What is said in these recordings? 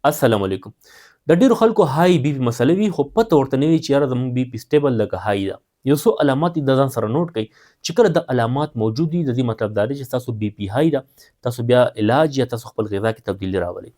السلام علیکم. د ډیرو خلکو هاي بي پي مسله وي خو پته ورته نه وي چې یاره زموږ بي پي سټیبل لکه هاي ده. یو څو علامات د ځان سره نوٹ کړئ چې کله د علامات موجود وي د دې مطلب دا دی چې تاسو بي پي هاي ده، تاسو بیا علاج یا تاسو خپل غذا کې تبدیلی راولئ.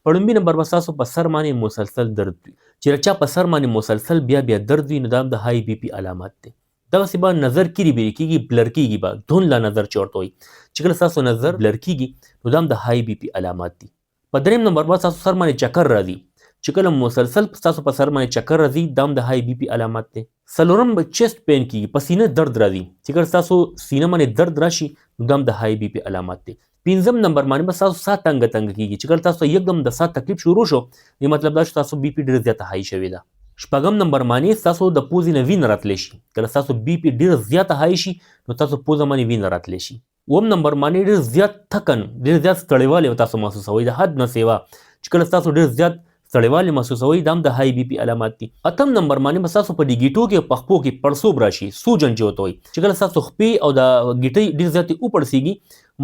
په لومړي نمبر به تاسو په سر باندې مسلسل درد وي. چې چا په سر باندې مسلسل بیا درد وي نو دا د هاي بي پي علامات دي. دغسې به نظر کیری بیری کیږي، بلر کیږي، به دھندله نظر چې ورته وایي. چې کله ستاسو نظر بلر کیږي نو دا هم د هاي بي پي علامات دي. په دریم نمبر به تاسو سر باندې چکر راځي. چې کله مسلسل تاسو په سر باندې چکر راځي دا هم د هاي بي پي علامات دی. څلورم به چیسټ پین کیږي، په سینه درد راځي. چې کله تاسو سینه باندې درد راشي نو دا هم د هاي بي پي علامات دی. پنځم نمبر باندې به تاسو ساه تنګ کیږي. چې کله تاسو یکدم د ساه تکلیف شروع شو نو مطلب دا چې تاسو بي پي ډیر زیاته هاي شوې ده. شپږم نمبر باندې تاسو د پوزې نه وینه راتلی شي. کله تاسو بي پي ډیر زیاته هاي شي نو تاسو پوزه باندې وینه راتلی شي. اووم نمبر باندې ډیر زیات تکن، ډیر زیات ستړیوالی تاسو محسوسوئ د حد نه سیوا. چې کله تاسو ډیر زیات ستړیوالی محسوسوئ دا هم د هاي بي پي علامات دي. اتم نمبر باندې به تاسو په ډیګیټو کې په خپو کې پړسوب راشي، سوجن چې ورته وایي. چې کله تاسو خپې او د ګیټۍ ډیر زیاتې وپړسیږي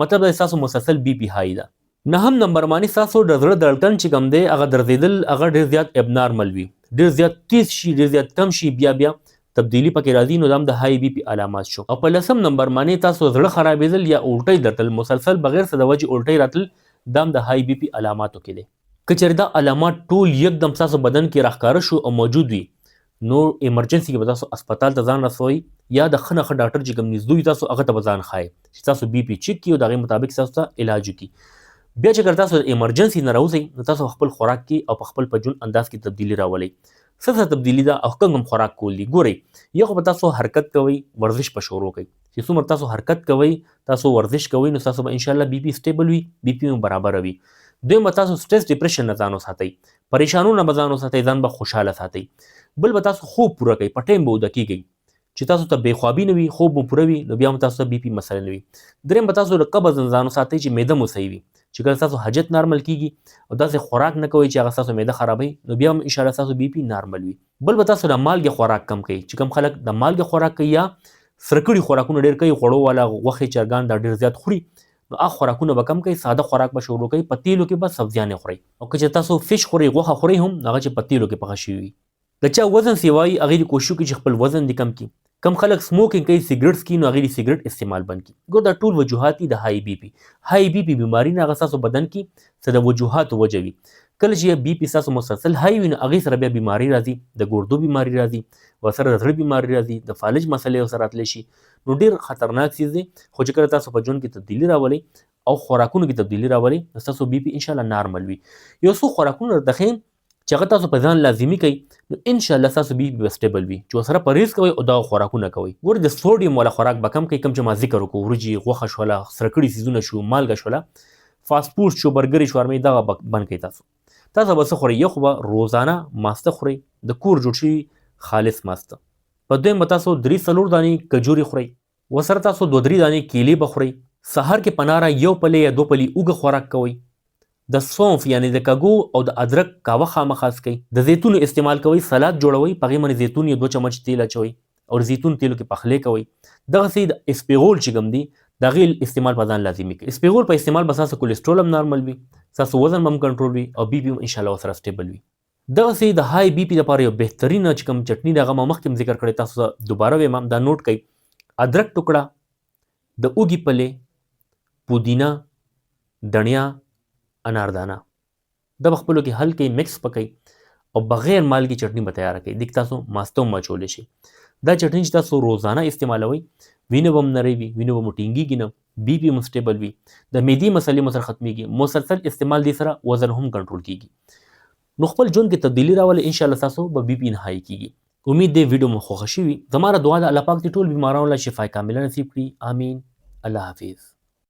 مطلب دا تاسو مسلسل بي پي هاي ده. نهم نمبر باندې تاسو د زړه دړکن چې کوم دی هغه درزیدل هغه ډیر زیات ابنارمل وي، ډیر زیات تیز شي، ډیر زیات کم شي، بیا تبدیلی پکې راځي نو دا هم د هاي بي پي علامات شو. او په لسم نمبر باندې تاسو زړه خرابېدل یا الټۍ درتل، مسلسل بغیر څه د وجې الټۍ راتل دا هم د هاي بي پي علاماتو کې دی. که چېرې دا علامات ټول یکدم تاسو بدن کې راښکاره شو او موجود وي نو ایمرجنسي کې به تاسو اسپتال ته ځان رسوئ یا د ښه نه ښه ډاکټر چې کوم نږدې وي تاسو هغه ته به ځان ښایئ چې تاسو بي پي چیک کړي او د هغې مطابق تاسو ته علاج وکړي. بیا چې کله تاسو د ایمرجنسي نه راوځئ نو تاسو خپل خوراک کې او په خپل په ژوند انداز کې تبدیلي راولئ. څه تبدیلی ده او کوم خوراک کول دي. ګورئ، یو خو به تاسو حرکت کوئ، ورزش به شروع کوئ. چې څومره تاسو حرکت کوئ، تاسو ورزش کوئ نو تاسو به انشاءالله بي پي سټیبل وي، بي پي مو برابره وي. دویم به تاسو سټرس ډپریشن نه ځان وساتئ، پریشانونو نه به ځان وساتئ، ځان به خوشحاله ساتئ. بل به تاسو خوب پوره کوئ، په ټایم به وده کیږئ. چې تاسو ته بې خوابي نه وي، خوب مو پوره وي نو بیا هم تاسو ته بي پي مسله نه وي. دریم به تاسو له قبض نه ځان وساتئ چې معده مو صحیح وي. چې کله تاسو حاجت نارمل کیږي او داسې خوراک نه کوئ چې هغه ستاسو معده خرابوي نو بیا هم انشاءالله ستاسو بي پي نارمل وي. بل به تاسو د مالګې خوراک کم کوئ. چې کوم خلک د مالګې خوراک کوي یا سره خوراکونه ډېر کوي، خوړو والا غوښې چرګان دا ډېر زیات خوري نو هغه خوراکونه به کم کوئ. ساده خوراک به شروع کوئ. په تیلو کې به سبزیانې خورئ او که چې تاسو فش خورئ، غوښه خورئ هم هغه چې په تیلو کې پخه شوي وي. د چا وزن سیوایي هغې دې کوشش وکړي چې خپل وزن دې کم کړي. کم خلک سموکینګ کوي، سیګریټ څکي نو هغې دې سیګریټ استعمال بند کړي. ګور دا ټول وجوهات دي د هاي بي پي. هاي بي پي بیماري نه هغه ستاسو بدن کې څه د وجوهاتو وجه وي. کله چې بي پي ستاسو مسلسل هاي وي نو هغې سره بیا بیماري راځي، د ګردو بیماري راځي، ورسره د زړه بیماري راځي، د فالج مسلې ورسره راتلی شي. نو ډېر خطرناک څیز دی. خو چې کله تاسو په ژوند کې تبدیلي راولئ او خوراکونو کې تبدیلي راولئ نو ستاسو بي پي انشاءالله نارمل وي. یو څو خوراکونه درته ښیم چې هغه تاسو په ځان لازمي کوئ نو انشاءالله ستاسو بي پي به سټیبل وي. چې ورسره پرهیز کوئ او دغه خوراکونه کوئ. ګورئ د سوډیم والا خوراک به کم کوئ، کوم چې ما ذکر وکړو، وریجې، غوښه شوله، سره کړي څیزونه شو، مالګه شوله، فاسټ فوډ شو، برګرې، شوارمې، دغه به بند کوئ. تاسو به څه خورئ؟ یو خو به روزانه ماسته خورئ، د کور جوړ شوي خالص ماسته. په دویم به تاسو 3-4 دانې کجورې خورئ، ورسره تاسو 2-3 دانې کیلې به خورئ. سهار کې په ناره 1 پلی یا 2 پلی اوږه خوراک کوئ. د سونف یعنی د کږو او د ادرک کاوه خامخا څکئ. د زیتون استعمال کوئ، سلاد جوړوئ، په هغې باندې زیتون یا 2 چمچ تیل اچوئ او زیتون تیلو کې پخلی کوئ. دغسې د اسپیغول چې کوم دی د هغې استعمال په ځان لازمي کړئ. اسپیغول په استعمال به ستاسو کولیسټرول هم نارمل وي، ستاسو وزن به هم کنټرول وي او بي پي هم انشاءالله ورسره سټیبل وي. دغسې د هاي بي پي دپاره یو بهترینه چې کوم چټني دی هغه ما مخکې هم ذکر کړی، تاسو دوباره ویم دا نوټ کړئ. ادرک ټوکړه، د اوږې پلې، پودینه، دڼیا، اناردانه دا به خپلو کې حل کوئ، مکس پکئ او بغیر مالګې چټني به تیاره کوئ. دې کې تاسو ماسته هم اچولی شي. دا چټني چې تاسو روزانه استعمالوئ وینه به هم نری وي، وینه به مو ټینګېږي نه، بي پي هم سټیبل وي، د معدې مسلې مو سره ختمیږي، مسلسل استعمال دې سره وزن هم کنټرول کیږي. نو خپل ژوند کې تبدیلي راولئ، انشاءالله ستاسو به بي پي نه هاي کیږي. امید دی ویډیو مو خوښه شوي. زما دعا ده الله پاک دې ټول بیمارانو له شفای کامله نصیب کړي. آمین. الله حافظ.